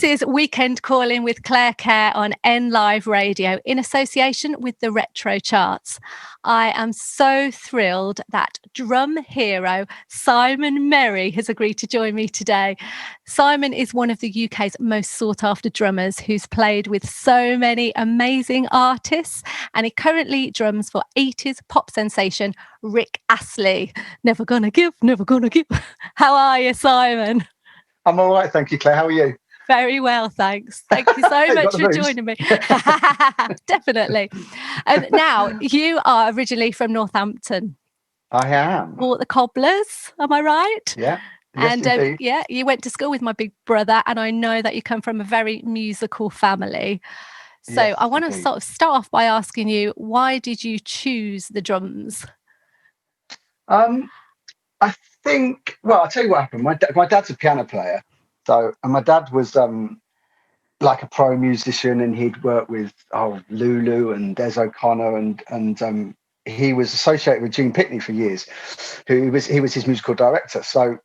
This is Weekend Calling with Claire Kerr on N Live Radio in association with the Retro Charts. I am so thrilled that drum hero Simon Merry has agreed to join me today. Simon is one of the UK's most sought after drummers who's played with so many amazing artists, and he currently drums for 80s pop sensation Rick Astley. Never gonna give, never gonna give. How are you, Simon? I'm all right, thank you, Claire. How are you? Very well, thanks. Thank you so much for joining me. Definitely. Now, you are originally from Northampton. I am. Or the Cobblers, am I right? Yeah. Yes, and yeah, you went to school with my big brother, and I know that you come from a very musical family. So yes, I want to sort of start off by asking you, why did you choose the drums? I think, well, I'll tell you what happened. My dad's a piano player. So, and my dad was like a pro musician, and he'd worked with Lulu and Des O'Connor, and he was associated with Gene Pitney for years. He was his musical director. So,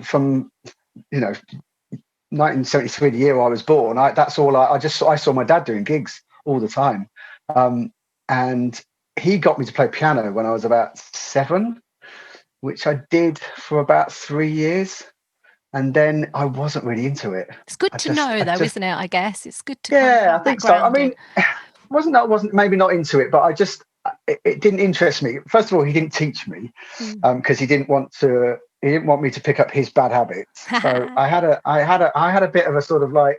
from 1973, the year I was born, I saw my dad doing gigs all the time, and he got me to play piano when I was about 7, which I did for about 3 years. And then I wasn't really into it. It's good to know, isn't it? I guess it's good to. Yeah, I think so. I mean, I wasn't maybe not into it, but it didn't interest me. First of all, he didn't teach me because he didn't want me to pick up his bad habits. So I had a bit of a sort of like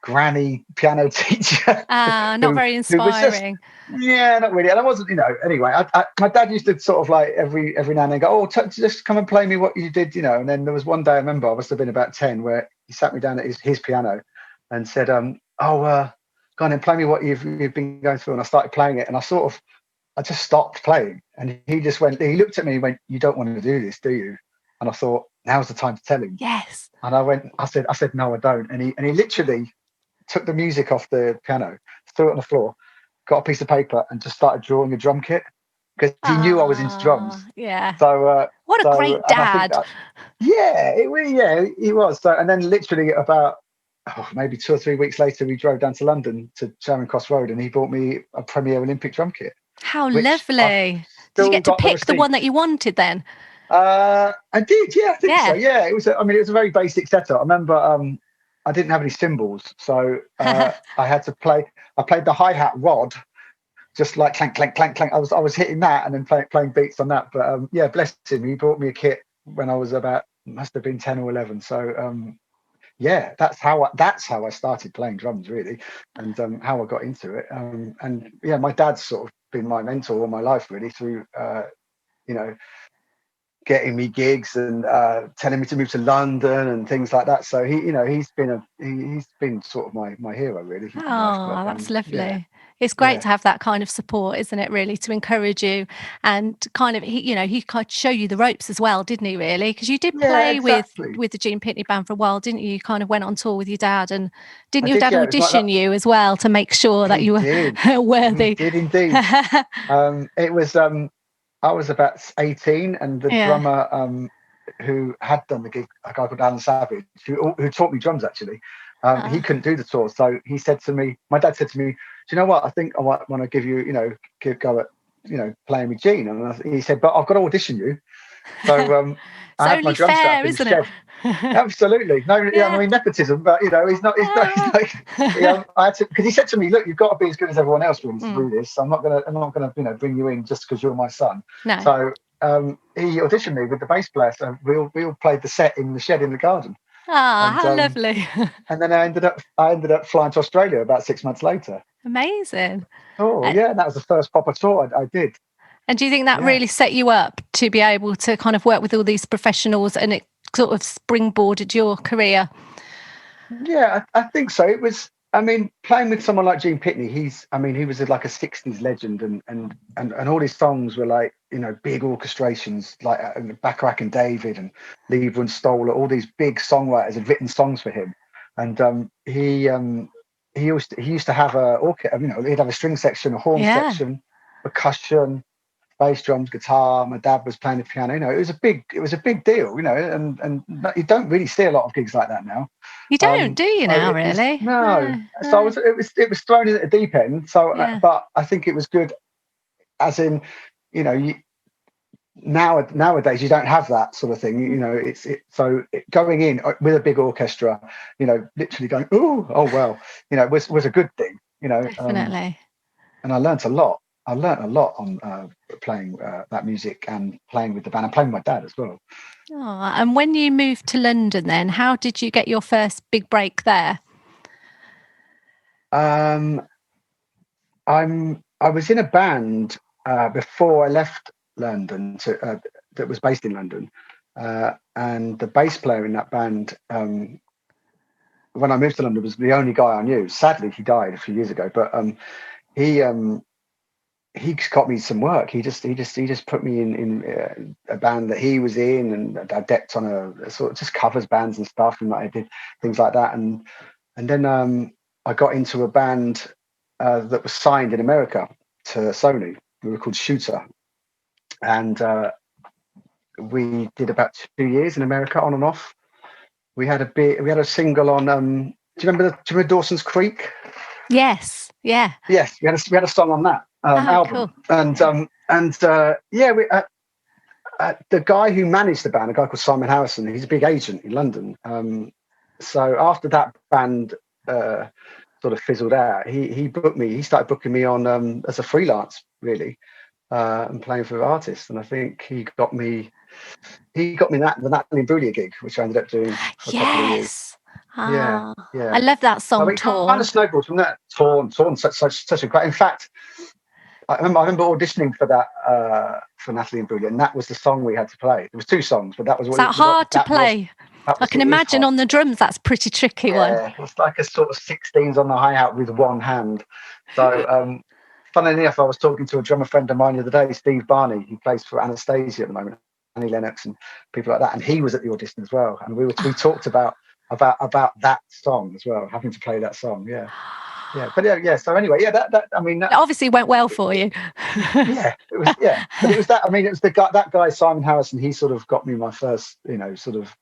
granny piano teacher. Not very inspiring. Not really. And I wasn't, anyway, my dad used to sort of like every now and then go, just come and play me what you did, And then there was one day, I remember I must have been about 10, where he sat me down at his piano and said, go on and play me what you've been going through. And I started playing it, and I just stopped playing. And he looked at me and went, "You don't want to do this, do you?" And I thought, now's the time to tell him. Yes. And I said, "No, I don't." And he literally took the music off the piano, threw it on the floor, got a piece of paper, and just started drawing a drum kit because he knew I was into drums. Yeah. So what a great dad! He was. So, and then literally about maybe 2 or 3 weeks later, we drove down to London to Charing Cross Road, and he bought me a Premier Olympic drum kit. How lovely! Did you get to pick the one that you wanted then? I did. Yeah, I think so. Yeah, it was. It was a very basic setup. I remember. I didn't have any cymbals, so I had to play. I played the hi-hat rod, just like clank, clank, clank, clank. I was hitting that and then playing beats on that. But bless him, he bought me a kit when I was must have been 10 or 11. So that's how I started playing drums, really, and how I got into it. My dad's sort of been my mentor all my life, really, through getting me gigs and telling me to move to London and things like that. So he's been sort of my hero, really. That's lovely. Yeah. It's great to have that kind of support, isn't it? Really, to encourage you and kind of he could show you the ropes as well, didn't he? Really, because you did play with the Gene Pitney band for a while, didn't you? You kind of went on tour with your dad, and didn't your dad audition you as well to make sure that you were worthy? He did indeed. It was. I was about 18, and the drummer who had done the gig, a guy called Alan Savage, who taught me drums actually, he couldn't do the tour. So he said to me, my dad said to me, "Do you know what? I think I might want to give you, give a go at, playing with Gene." And he said, "But I've got to audition you." So I had my drum set up in the shed. Absolutely. No, I mean, nepotism, but he's not like, I had to, because he said to me, "Look, you've got to be as good as everyone else really to do this. So I'm not gonna bring you in just because you're my son." No. So he auditioned me with the bass player. So we all played the set in the shed in the garden. How lovely. And then I ended up flying to Australia about 6 months later. Amazing. And that was the first proper tour I did. And do you think that really set you up to be able to kind of work with all these professionals, and it sort of springboarded your career? Yeah, I think so. It was, playing with someone like Gene Pitney, he was like a 60s legend, and all his songs were like, big orchestrations, like Bacharach and David and Lever and Stoller, all these big songwriters had written songs for him. And he used to have he'd have a string section, a horn section, percussion, bass, drums, guitar. My dad was playing the piano. You know, it was a big deal. You know, and you don't really see a lot of gigs like that now. You don't, do you now? Really? No. So it was thrown in at the deep end. So, but I think it was good, as in, you know, nowadays you don't have that sort of thing. You know, going in with a big orchestra, you know, literally going, oh well, you know, was a good thing. You know, definitely. And I learnt a lot. I learnt a lot on playing that music and playing with the band and playing with my dad as well. Oh, and when you moved to London then, how did you get your first big break there? I was in a band before I left London that was based in London. And the bass player in that band, when I moved to London, was the only guy I knew. Sadly, he died a few years ago, but he got me some work. He just put me in a band that he was in, and I decked on a sort of just covers bands and stuff, and I did things like that. And then I got into a band that was signed in America to Sony. We were called Shooter, and we did about 2 years in America on and off. We had a single on. Do you remember Dawson's Creek? Yes. Yeah. Yes, we had a song on that album, cool. and the guy who managed the band, a guy called Simon Harrison, he's a big agent in London. So after that band sort of fizzled out, he booked me. He started booking me on as a freelance, really, and playing for artists. And I think he got me the Natalie Imbruglia gig, which I ended up doing for a couple of years. Yeah. I love that song. Torn. Kind of snowballed from that. Torn, such a great. In fact, I remember auditioning for that for Natalie Imbruglia, and that was the song we had to play. There was 2 songs, but that was hard to play. I can imagine on the drums that's a pretty tricky one. Yeah, it's like a sort of 16s on the hi-hat with one hand. So, funnily enough, I was talking to a drummer friend of mine the other day, Steve Barney, who plays for Anastasia at the moment, Annie Lennox and people like that, and he was at the audition as well. And we talked about that song as well, having to play that song. Yeah. But yeah. So anyway, that I mean, that obviously went well for you. Yeah, it was. Yeah, but it was that. I mean, it was that guy Simon Harrison. He sort of got me my first, you know, sort of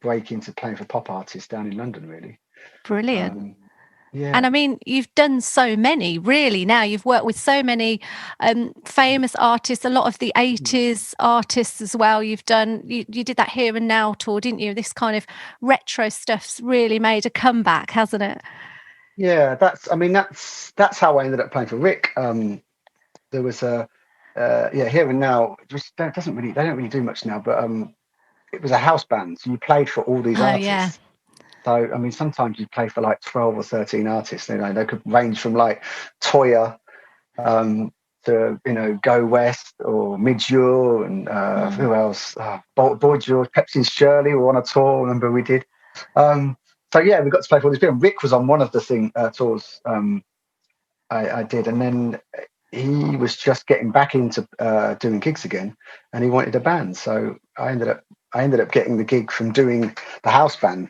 break into playing for pop artists down in London. Really brilliant. Yeah. And I mean, you've done so many, really. Now you've worked with so many famous artists, a lot of the 80s artists as well. You did that Here and Now tour, didn't you? This kind of retro stuff's really made a comeback, hasn't it? Yeah, that's how I ended up playing for Rick. There was Here and Now. They don't really do much now, but it was a house band, so you played for all these artists. Yeah. So, I mean, sometimes you play for like 12 or 13 artists. You know, they could range from like Toya to, you know, Go West or Midge-Ure and who else? Boy George, Pepsi and Shirley were on a tour. Remember we did. So yeah, we got to play for all these people. Rick was on one of the tours I did, and then he was just getting back into doing gigs again, and he wanted a band. So I ended up getting the gig from doing the house band.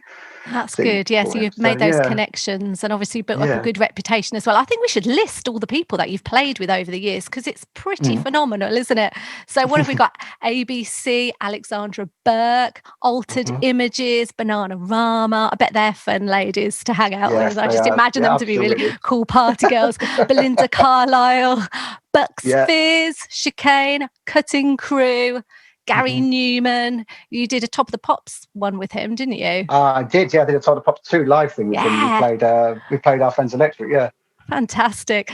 That's good. Yeah, so you've made those connections and obviously built up a good reputation as well. I think we should list all the people that you've played with over the years because it's pretty phenomenal, isn't it? So what have we got? ABC, Alexandra Burke, Altered Images, Bananarama. I bet they're fun ladies to hang out with. I just imagine them to be really cool party girls. Belinda Carlisle, Bucks Fizz, Chicane, Cutting Crew, Gary Newman. You did a Top of the Pops one with him, didn't you? I did. Yeah, I did a Top of the Pops 2 live thing with him. We played Our Friends Electric. Yeah, fantastic.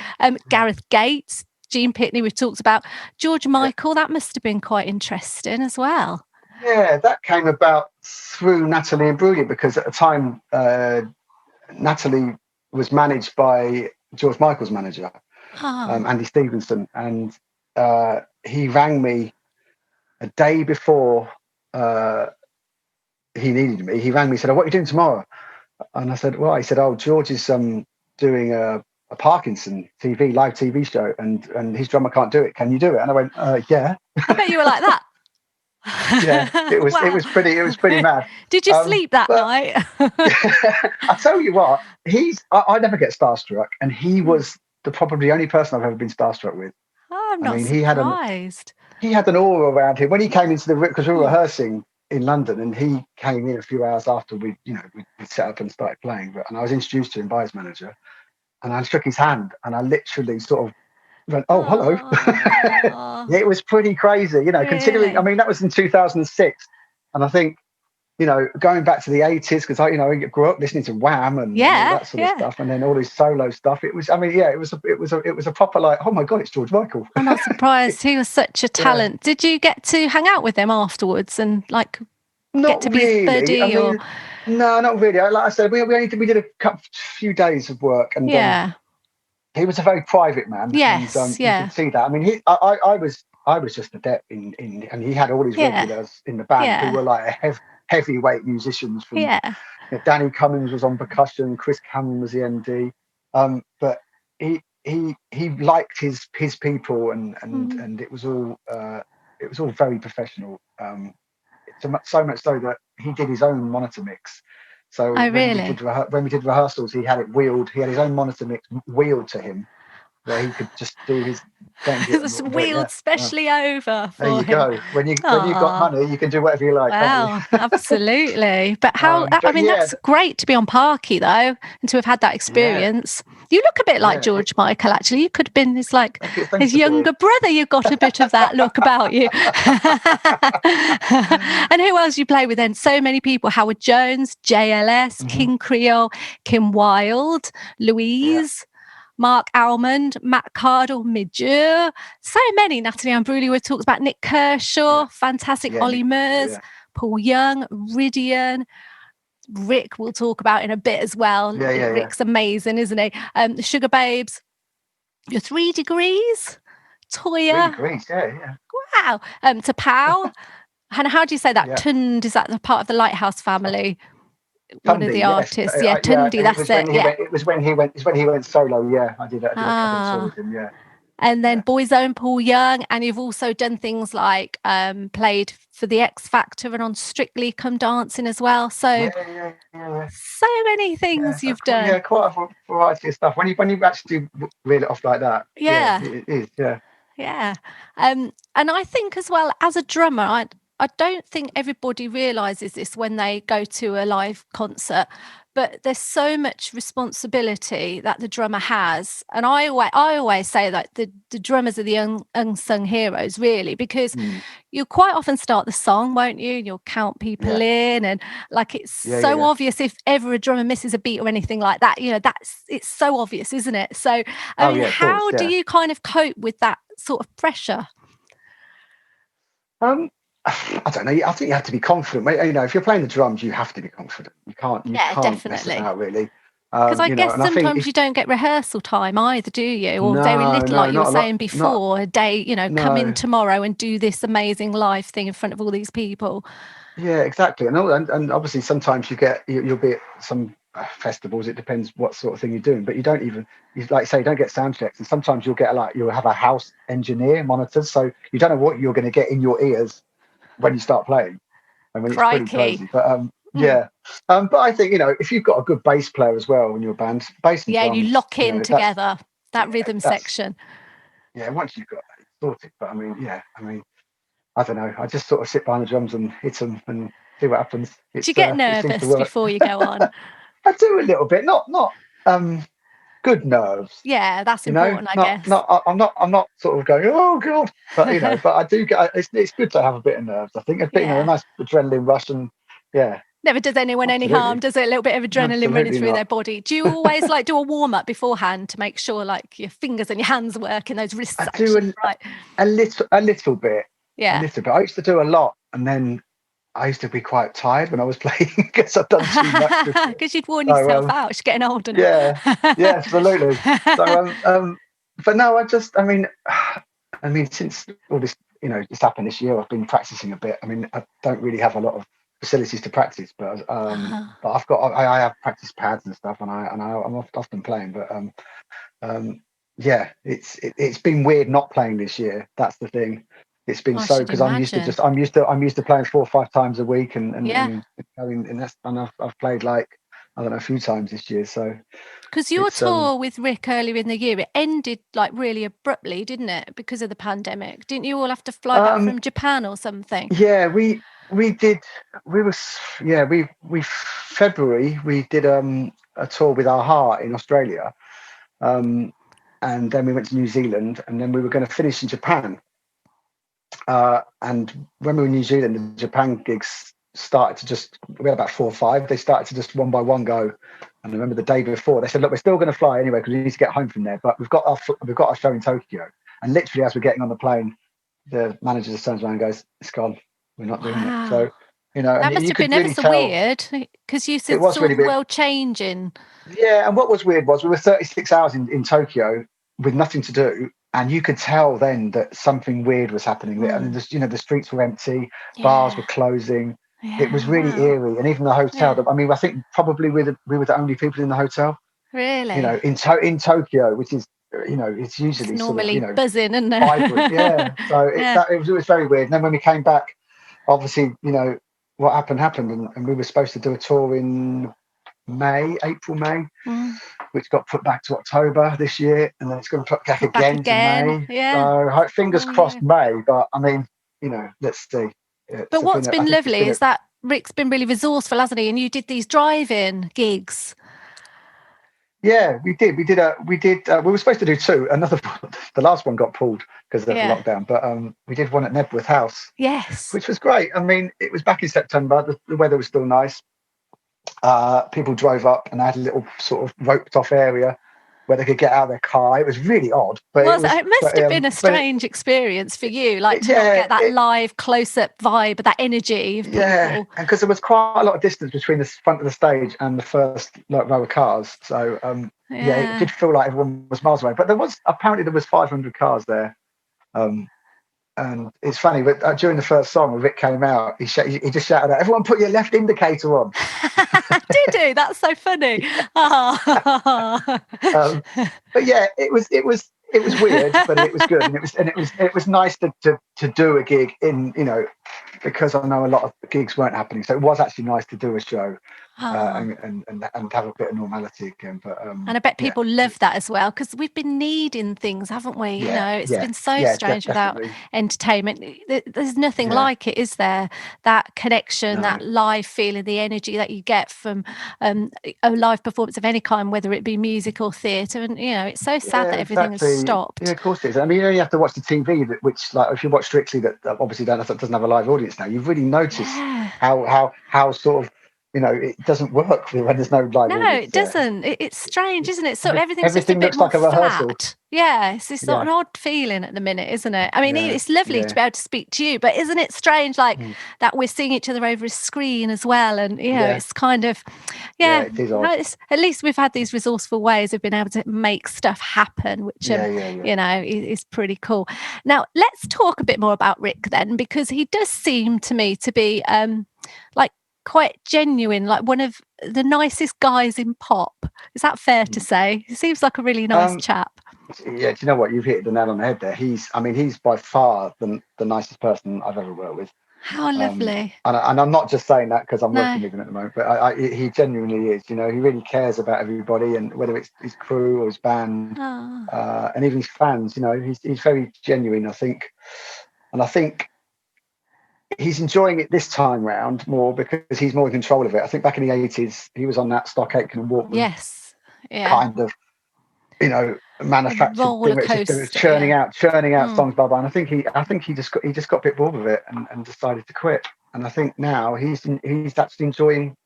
Gareth Gates, Gene Pitney. We've talked about George Michael. That must have been quite interesting as well. Yeah, that came about through Natalie Imbruglia because at the time Natalie was managed by George Michael's manager, Andy Stevenson, and he rang me a day before he needed me. He rang me and said, "Oh, what are you doing tomorrow?" And I said, "Well," he said, "Oh, George is doing a Parkinson live TV show, and his drummer can't do it. Can you do it?" And I went, "Yeah." I bet you were like that. Yeah, it was. Wow. It was pretty mad. Did you sleep that night? I tell you what, I never get starstruck, and he was probably the only person I've ever been starstruck with. Oh, I'm not surprised. He had an aura around him when he came into the room, because we were rehearsing in London, and he came in a few hours after we set up and started playing. And I was introduced to him by his manager, and I shook his hand, and I literally sort of went, "Oh, hello." It was pretty crazy, Really? considering. I mean, that was in 2006, and I think, going back to the 80s, because I grew up listening to Wham and all that sort of stuff, and then all this solo stuff. It was, it was a proper like, oh my God, it's George Michael. I'm not surprised. He was such a talent. Did you get to hang out with him afterwards and get to be his buddy? No, not really. Like I said, we did a few days of work, and he was a very private man. Yes, and, you could see that. I mean, I was just a adept in, and he had all his regulars in the band who were like heavyweight musicians. From Danny Cummins was on percussion, Chris Cameron was the MD, but he liked his people, and it was all very professional. So much so that he did his own monitor mix. So when we did rehearsals, he had it wheeled. He had his own monitor mix wheeled to him, where he could just do his. It was wheeled specially over for him. There you go. When you've got money, you can do whatever you like. Wow, absolutely. But that's great to be on Parky though, and to have had that experience. Yeah. You look a bit like George Michael, actually. You could have been his younger brother. You've got a bit of that look about you. And who else you play with then? So many people. Howard Jones, JLS, King Creole, Kim Wilde, Louise. Mark Almond, Matt Cardle, Midge, so many. Natalie Imbruglia, we talked about Nick Kershaw, fantastic. Ollie Murs, Paul Young, Ridian. Rick we'll talk about in a bit as well. Rick's amazing, isn't he? The Sugar Babes, your 3 Degrees, Toya. 3 Degrees, yeah. Wow. Tapao. And how do you say that? Tund, is that the part of the Lighthouse family? One of the artists, Tundi, that's it. It was when he went solo. Yeah, I did tour with him. Yeah. And then Boyzone, Paul Young, and you've also done things like played for the X Factor and on Strictly Come Dancing as well. So so many things you've done. Yeah, quite a variety of stuff. When you actually reel it off like that, it is. Yeah. And I think as well, as a drummer, I don't think everybody realises this when they go to a live concert, but there's so much responsibility that the drummer has. And I always say that the drummers are the unsung heroes, really, because you'll quite often start the song, won't you? And you'll count people in, and it's so obvious if ever a drummer misses a beat or anything like that. It's so obvious, isn't it? So, how do you kind of cope with that sort of pressure? I don't know. I think you have to be confident. If you're playing the drums, you have to be confident. You can't definitely mess it out, really. Because I guess sometimes you don't get rehearsal time either, do you? Or very little, like you were saying before, a day, come in tomorrow and do this amazing live thing in front of all these people. Yeah, exactly. And obviously sometimes you'll be at some festivals. It depends what sort of thing you're doing, but you don't get sound checks. And sometimes you'll have a house engineer monitored, so you don't know what you're going to get in your ears when you start playing. I mean, it's pretty crazy. But but I think if you've got a good bass player as well in your band, bass and drums, you lock in together that rhythm section. Yeah, once you've got it sorted. But I mean, I don't know. I just sort of sit behind the drums and hit them and see what happens. Do you get nervous before you go on? I do a little bit. Not good nerves. Yeah, that's important, I guess. I'm not sort of going, oh God, but but I do get. It's good to have a bit of nerves. I think a nice adrenaline rush, and never does anyone any harm, does it? A little bit of adrenaline running through their body. Do you always do a warm up beforehand to make sure your fingers and your hands work and those wrists? I do a little bit. Yeah, a little bit. I used to do a lot, and then I used to be quite tired when I was playing because I've done too much. Because you'd worn yourself out. You're getting older now. Yeah, absolutely. So, but no, I mean, since all this, this happened this year, I've been practicing a bit. I mean, I don't really have a lot of facilities to practice, but I have practice pads and stuff, and I'm often playing. But it's been weird not playing this year. That's the thing. It's been because I'm used to playing 4 or 5 times a week and I've played I don't know, a few times this year. So because your tour with Rick earlier in the year, it ended like really abruptly, didn't it? Because of the pandemic. Didn't you all have to fly back from Japan or something? Yeah, we did. We February we did a tour with Our Heart in Australia, and then we went to New Zealand, and then we were going to finish in Japan. And when we were in New Zealand, the Japan gigs started to just, we had about 4 or 5. They started to just one by one go. And I remember the day before, they said, look, we're still going to fly anyway because we need to get home from there. But we've got our show in Tokyo. And literally, as we're getting on the plane, the manager just turns around and goes, it's gone. We're not doing it. So, that must have been ever so weird because you said saw the world changing. Yeah. And what was weird was we were 36 hours in Tokyo with nothing to do. And you could tell then that something weird was happening. And the streets were empty, bars were closing. Yeah, it was really eerie. And even the hotel, I think probably we were the only people in the hotel. Really? In Tokyo, which is, it's usually it's normally sort of, buzzing, isn't it? Vibrant. Yeah. So it was very weird. And then when we came back, obviously, what happened. And we were supposed to do a tour in April, May, which got put back to October this year, and then it's going to put back again to May. Yeah. So fingers crossed May, but I mean, let's see. But what's been lovely is that Rick's been really resourceful, hasn't he? And you did these drive-in gigs. Yeah, we did. We were supposed to do 2. The last one got pulled because of the lockdown, but we did one at Nebworth House. Yes. Which was great. I mean, it was back in September. The weather was still nice. People drove up and had a little sort of roped off area where they could get out of their car. It was really odd. But it must have been a strange experience for you, like to not get that live close-up vibe, that energy of people. Yeah, and because there was quite a lot of distance between the front of the stage and the first row of cars. So, it did feel like everyone was miles away. But there was 500 cars there. And it's funny, but during the first song, when Rick came out, he just shouted out, "Everyone put your left indicator on." Did he? That's so funny. But yeah, it was weird, but it was good, and it was nice to do a gig in, because I know a lot of gigs weren't happening, so it was actually nice to do a show. And have a bit of normality again, but and I bet people love that as well because we've been needing things, haven't we? It's been so strange without entertainment. There's nothing like it, is there? That connection, that live feeling, the energy that you get from a live performance of any kind, whether it be music or theatre. And it's so sad that everything has stopped. Yeah, of course it is. I mean, you only have to watch the TV, which, like, if you watch Strictly, that obviously doesn't have a live audience now. You've really noticed how sort of, it doesn't work when there's no live audience. No, it doesn't. It's strange, isn't it? So everything just a bit looks more like a rehearsal. Flat. Yeah, it's just an odd feeling at the minute, isn't it? I mean, it's lovely to be able to speak to you, but isn't it strange, like that we're seeing each other over a screen as well? And it's kind of, it is odd. At least we've had these resourceful ways of being able to make stuff happen, which is pretty cool. Now, let's talk a bit more about Rick then, because he does seem to me to be like quite genuine, like one of the nicest guys in pop. Is that fair to say? He seems like a really nice chap. Yeah, do you know what? You've hit the nail on the head there. He's by far the nicest person I've ever worked with. How lovely. And I'm not just saying that because I'm working with him at the moment, but he genuinely is. He really cares about everybody, and whether it's his crew or his band, and even his fans. He's very genuine, I think. And I think he's enjoying it this time round more because he's more in control of it. I think back in the 80s, he was on that Stock Aitken and Walkman. Yes. Yeah. Kind of, manufactured thing, which is churning out songs, blah blah. And I think he just got a bit bored with it and decided to quit. And I think now he's actually enjoying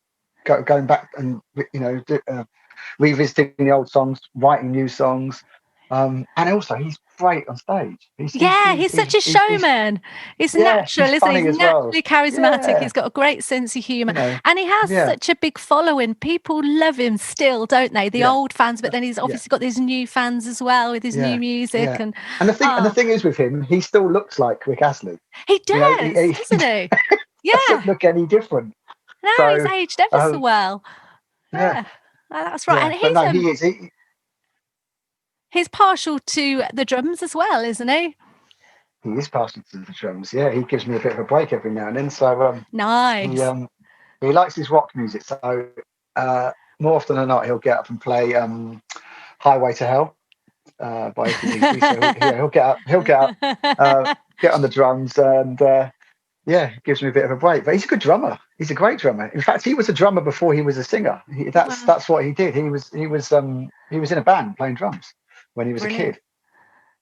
going back and revisiting the old songs, writing new songs. And also, he's great on stage. He's such a showman. He's natural, isn't he? He's naturally charismatic. Yeah. He's got a great sense of humour. And he has such a big following. People love him still, don't they? The old fans, but then he's obviously got these new fans as well with his new music. And the thing is with him, he still looks like Rick Astley. He does, doesn't he? Yeah. Doesn't look any different. No, he's aged ever so well. Yeah. That's right. And he is. He's partial to the drums as well, isn't he? He is partial to the drums. Yeah, he gives me a bit of a break every now and then. So nice. He likes his rock music. So more often than not, he'll get up and play Highway to Hell by AC/DC. So he'll get up, get on the drums, and it gives me a bit of a break. But he's a good drummer. He's a great drummer. In fact, he was a drummer before he was a singer. That's what he did. He was in a band playing drums when he was a kid.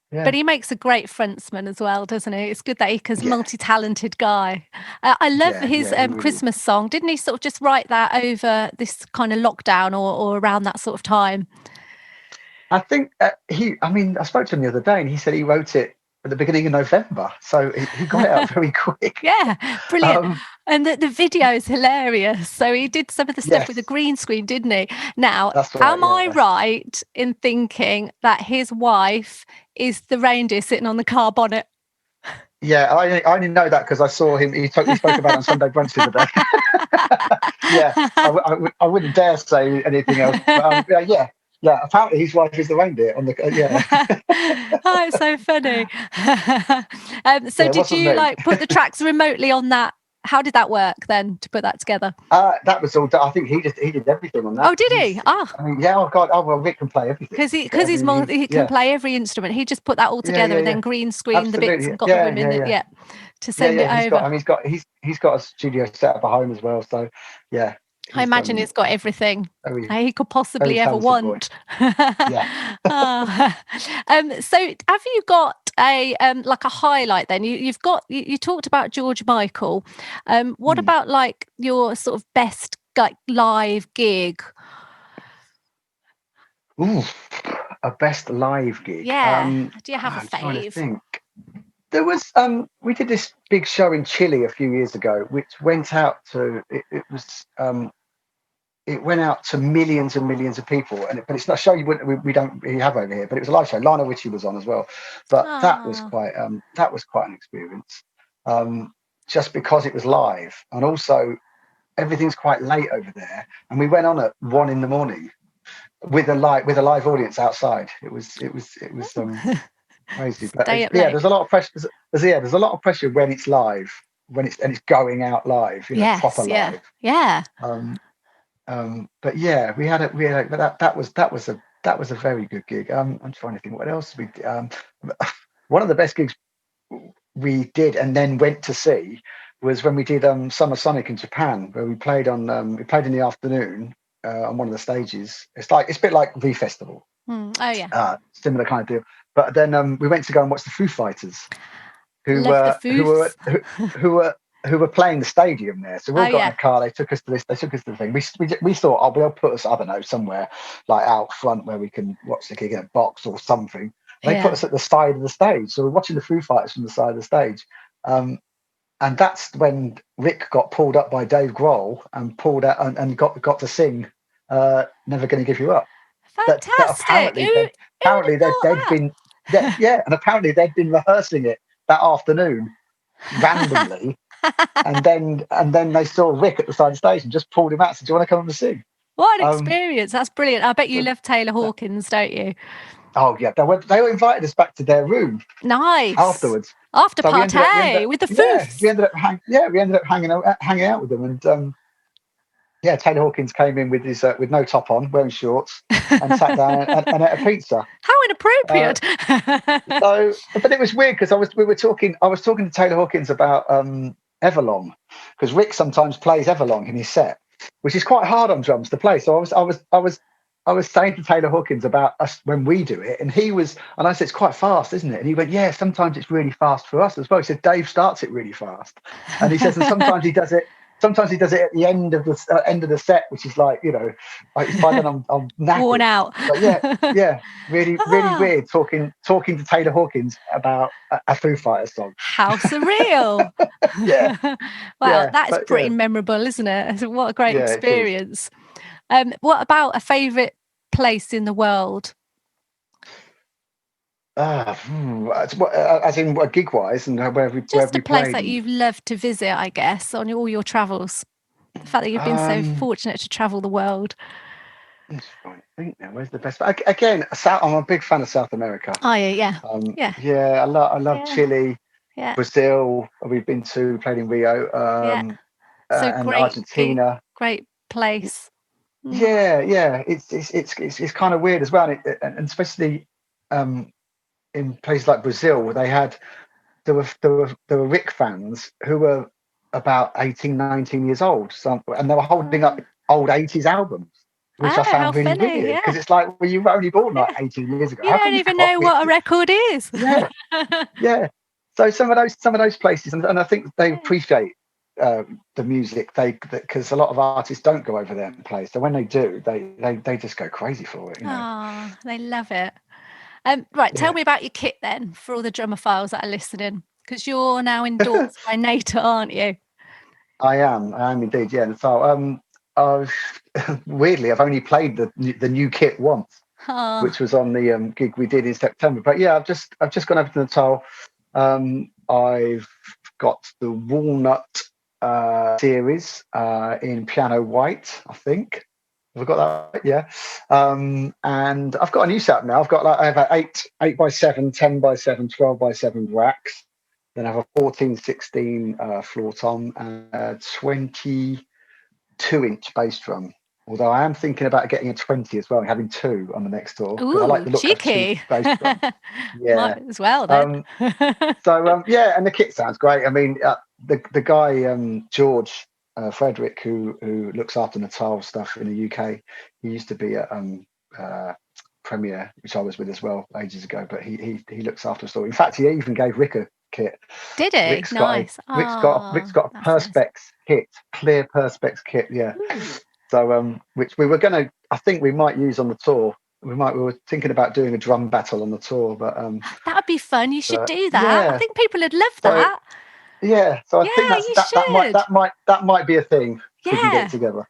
Yeah. But he makes a great frontsman as well, doesn't he? It's good that he's a multi-talented guy. I love his Christmas song. Didn't he sort of just write that over this kind of lockdown or around that sort of time? I think I spoke to him the other day and he said he wrote it at the beginning of November. So he got it out very quick. Yeah, brilliant. And the video is hilarious. So he did some of the stuff with the green screen, didn't he? Now, am I right in thinking that his wife is the reindeer sitting on the car bonnet? Yeah, I only know that because I saw him. He spoke about it on Sunday brunch the other day. I wouldn't dare say anything else. But, yeah, apparently his wife is the reindeer on the Oh, it's so funny. So did you put the tracks remotely on that? How did that work then to put that together? That was all. I think he did everything on that. Oh, did he? Oh God. Oh well, Rick can play everything because he can play every instrument. He just put that all together and then green screen the bits and got the women to send it over. He's got a studio set up at home as well. So yeah. I imagine he's got everything he could possibly ever want. So have you got a highlight then? You talked about George Michael. What about your sort of best live gig? Ooh, a best live gig. Yeah. Do you have a fave? I'm trying to think. There was we did this big show in Chile a few years ago, which went out to it went out to millions and millions of people, but it's not a show we don't have over here. But it was a live show. Lionel Richie was on as well, but that was quite an experience, just because it was live, and also everything's quite late over there. And we went on at 1 a.m. with a live audience outside. It was crazy. But there's a lot of pressure. There's a lot of pressure when it's live, and it's going out live, proper live. Yeah. But yeah, that was a very good gig. I'm trying to think what else we did. One of the best gigs we did and then went to see was when we did Summer Sonic in Japan, where we played in the afternoon on one of the stages. It's a bit like V Festival. Oh yeah. Similar kind of deal. But then we went to go and watch the Foo Fighters, who were playing the stadium there. So we all got in a car. They took us to the thing. We thought, they'll put us, I don't know, somewhere out front where we can watch the gig in a box or something. They put us at the side of the stage. So we're watching the Foo Fighters from the side of the stage. And that's when Rick got pulled up by Dave Grohl and pulled out and got to sing Never Gonna Give You Up. Fantastic. Apparently they'd been rehearsing it that afternoon randomly. and then they saw Rick at the side of the stage and just pulled him out and said, "Do you want to come and sing?" What an experience. That's brilliant. I bet you love Taylor Hawkins, don't you? Oh yeah, they invited us back to their room. Nice. Afterwards, after party with the Foos. We ended up hanging out with them, and Taylor Hawkins came in with his with no top on, wearing shorts, and sat down and ate a pizza. How inappropriate! But it was weird because I was talking to Taylor Hawkins about Everlong, because Rick sometimes plays Everlong in his set, which is quite hard on drums to play. So I was saying to Taylor Hawkins about us when we do it, and I said, it's quite fast, isn't it? And he went, yeah, sometimes it's really fast for us as well. He said, Dave starts it really fast, and he says, and sometimes he does it at the end of the set, which is by then I'm knackered. Worn out. But really weird talking to Taylor Hawkins about a Foo Fighter song. How surreal! That's pretty memorable, isn't it? What a great experience. What about a favourite place in the world? As in gig-wise, and where we just a place played. that you've loved to visit, I guess, on all your travels. The fact that you've been so fortunate to travel the world. I'm trying to think now. Where's the best? Again, I'm a big fan of South America. Oh yeah. I love Chile, Brazil. We've been to, played in Rio, and Argentina. Great place. Yeah. It's kind of weird as well, and especially in places like Brazil, where there were Rick fans who were about 18, 19 years old, and they were holding up old 80s albums, which I how found really funny, weird, because it's like, well, you were only born like 18 years ago. You don't even know what a record is. Yeah. So some of those places, and I think they appreciate the music, because a lot of artists don't go over there and play. So when they do, they just go crazy for it. Oh, they love it. Right, tell me about your kit then, for all the drummer files that are listening, because you're now endorsed by NATO, aren't you? I am indeed. Yeah. And so weirdly, I've only played the new kit once, which was on the gig we did in September. But yeah, I've just gone over to Natal. I've got the Walnut series in piano white, I think. Have I got that? Yeah. And I've got a new setup now. I have an 8x7, 10x7, 12x7 racks. Then I have a 14/16 floor tom and a 22-inch bass drum. Although I am thinking about getting a 20 as well, and having two on the next tour, because I like the look cheeky. of bass drum. Yeah, might as well then. Yeah, and the kit sounds great. I mean, the guy George Frederick, who looks after Natal stuff in the UK, he used to be at Premier, which I was with as well ages ago. But he looks after us all. In fact, he even gave Rick a kit. Did he? Rick's Nice. Rick's got a Perspex kit, clear Perspex kit. Yeah. So which we were gonna, I think we might use on the tour. We were thinking about doing a drum battle on the tour, but that would be fun. You should do that. Yeah. I think people would love that. Yeah, so I think that might be a thing we can get together.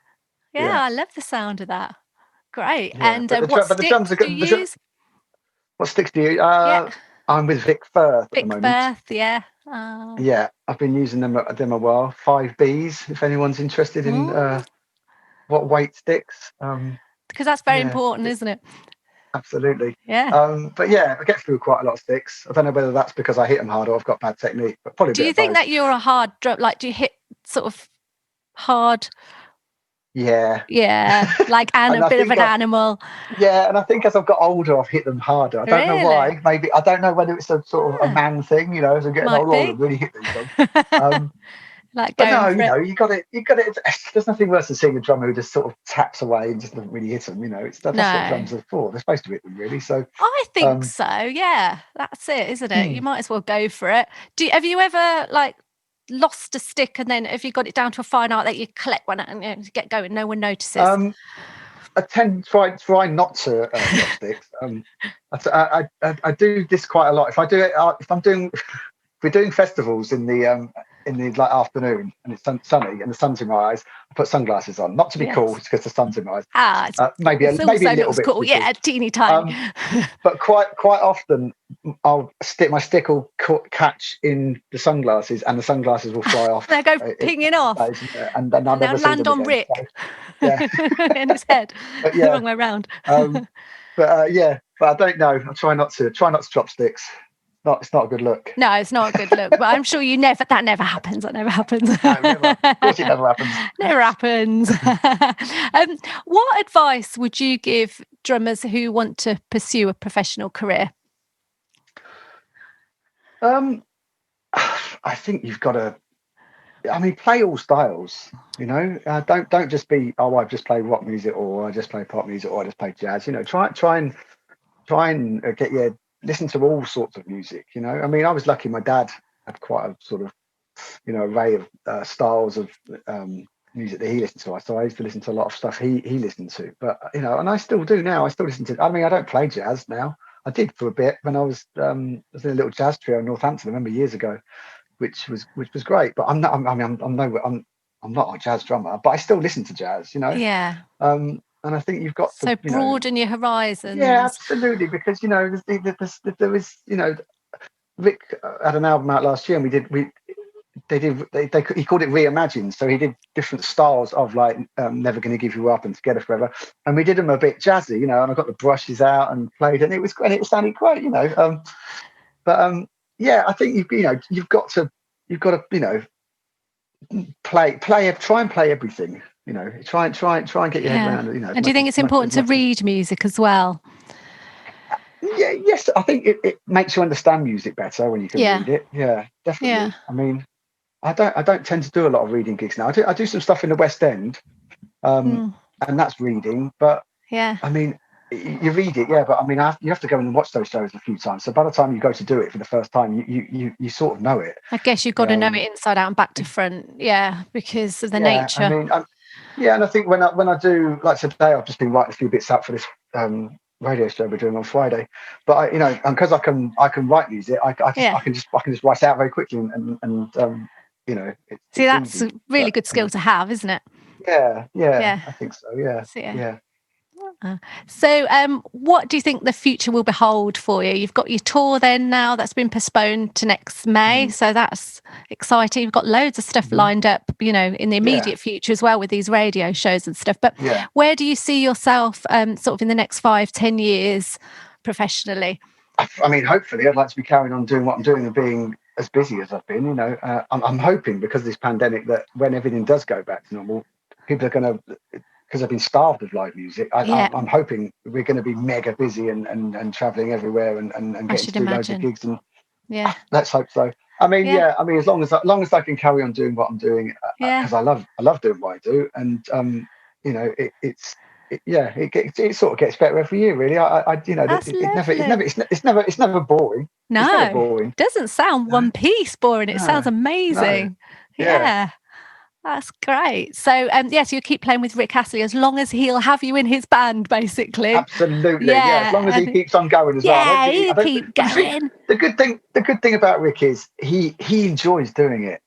Yeah, I love the sound of that. Great. Yeah. And what sticks do you use? What sticks do you? I'm with Vic Firth at the moment. Firth, yeah. Yeah, I've been using them a while. 5Bs, if anyone's interested in what weight sticks. Because that's very important, isn't it? Absolutely. Yeah. But yeah, I get through quite a lot of sticks. I don't know whether that's because I hit them hard or I've got bad technique, but probably. Do you think that you're a hard drum? Like, do you hit sort of hard? Yeah. Yeah, like a bit of an animal. Yeah, and I think as I've got older, I've hit them harder. I don't know why. Maybe I don't know whether it's a sort of a man thing, as I'm getting older, I really hit these things. Like, but no, you got it. There's nothing worse than seeing a drummer who just sort of taps away and just doesn't really hit them. That's what drums are for. They're supposed to hit them, really. So I think so. Yeah, that's it, isn't it? You might as well go for it. Have you ever lost a stick, and then have you got it down to a fine art that you collect one and get going? No one notices. I tend to try not to drop sticks. I do this quite a lot. If I do it, if we're doing festivals in the afternoon and it's sunny and the sun's in my eyes, I put sunglasses on. Not to be cool, it's because the sun's in my eyes. Maybe a little bit cool. Yeah, teeny tiny. But quite often, my stick will catch in the sunglasses, and the sunglasses will fly off. They go pinging off, and then I'll never see them on again. Rick. So, yeah. In his head. But, yeah. The wrong way around. But I don't know. I try not to drop sticks. It's not a good look. No, it's not a good look. But I'm sure that never happens. That never happens. No, never. Of course, it never happens. Never happens. What advice would you give drummers who want to pursue a professional career? I think you've got to. Play all styles. Don't just be. I just play rock music, or I just play pop music, or I just play jazz. Try and get your. Listen to all sorts of music. I was lucky. My dad had quite a sort of, array of styles of music that he listened to. So I used to listen to a lot of stuff he listened to. But and I still do now. I still listen to. I don't play jazz now. I did for a bit when I was in a little jazz trio in Northampton. I remember years ago, which was great. But I'm not. I'm not a jazz drummer, but I still listen to jazz. Yeah. And I think you've got to broaden your horizons. Yeah, absolutely. Because there was Rick had an album out last year, and he called it Reimagine. So he did different styles of Never Gonna Give You Up and Together Forever, and we did them a bit jazzy, and I got the brushes out and played, and it sounded great, But I think you've got to try and play everything. try and get your head around. And do you think it's important to read music as well? Yeah, yes, I think it makes you understand music better when you can read it. Yeah, definitely. Yeah. I mean, I don't tend to do a lot of reading gigs now. I do some stuff in the West End, and that's reading. But I mean, you read it, but I mean, you have to go and watch those shows a few times. So by the time you go to do it for the first time, you sort of know it. I guess you've got to know it inside out and back to front, because of the nature. I mean, and I think when I do, like today, I've just been writing a few bits out for this radio show we're doing on Friday. But and because I can write music, I can just write it out very quickly and See, that's a really good skill to have, isn't it? Yeah. I think so. Yeah. So, what do you think the future will behold for you? You've got your tour then now that's been postponed to next May, so that's exciting. You've got loads of stuff lined up, in the immediate future as well with these radio shows and stuff. But where do you see yourself, sort of in the next 5-10 years, professionally? I mean, hopefully, I'd like to be carrying on doing what I'm doing and being as busy as I've been. I'm hoping because of this pandemic that when everything does go back to normal, people are going to. Because I've been starved of live music, I'm hoping we're going to be mega busy and travelling everywhere and getting to do loads of gigs. And let's hope so. I mean, I mean, as long as I can carry on doing what I'm doing, because I love doing what I do, and it sort of gets better every year, really. It's never boring. No, it's never boring. It doesn't sound one piece boring. It sounds amazing. No. Yeah. That's great. So, so you keep playing with Rick Astley as long as he'll have you in his band, basically. Absolutely, as long as he keeps on going as well. Yeah, he'll keep going. The good thing about Rick is he enjoys doing it.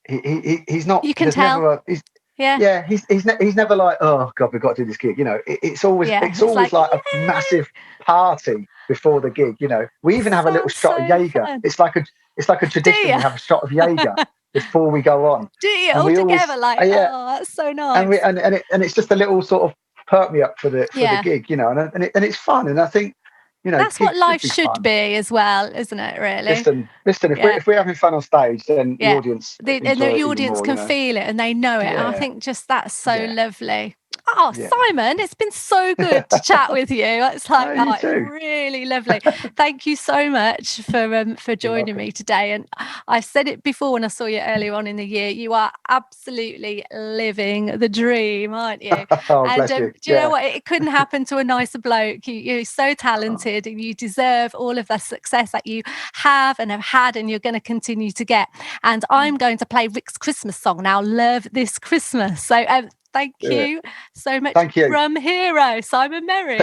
He's not. You can tell. He's never like, oh God, we've got to do this gig. It's always like a massive party before the gig. We even have a little shot of Jaeger. Fun. It's like a tradition. We have a shot of Jaeger before we go on. Do you all together? That's so nice. And it's just a little sort of perk me up for the gig, and it's fun. And I think that's what life should be as well, isn't it? Really. Listen. If we're having fun on stage, then the audience the audience can feel it and they know it. And I think just that's so lovely. Oh, Simon, it's been so good to chat with you. It's really lovely. Thank you so much for joining me today. And I said it before when I saw you earlier on in the year, you are absolutely living the dream, aren't you? Do you know what? It couldn't happen to a nicer bloke. You're so talented and you deserve all of the success that you have and have had and you're going to continue to get. And I'm going to play Rick's Christmas song now, Love This Christmas. So thank you so much. Thank you. Drum hero, Simon Merry.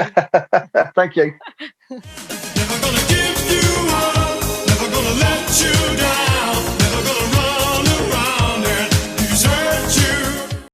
Thank you. Never gonna give you up, never gonna let you down.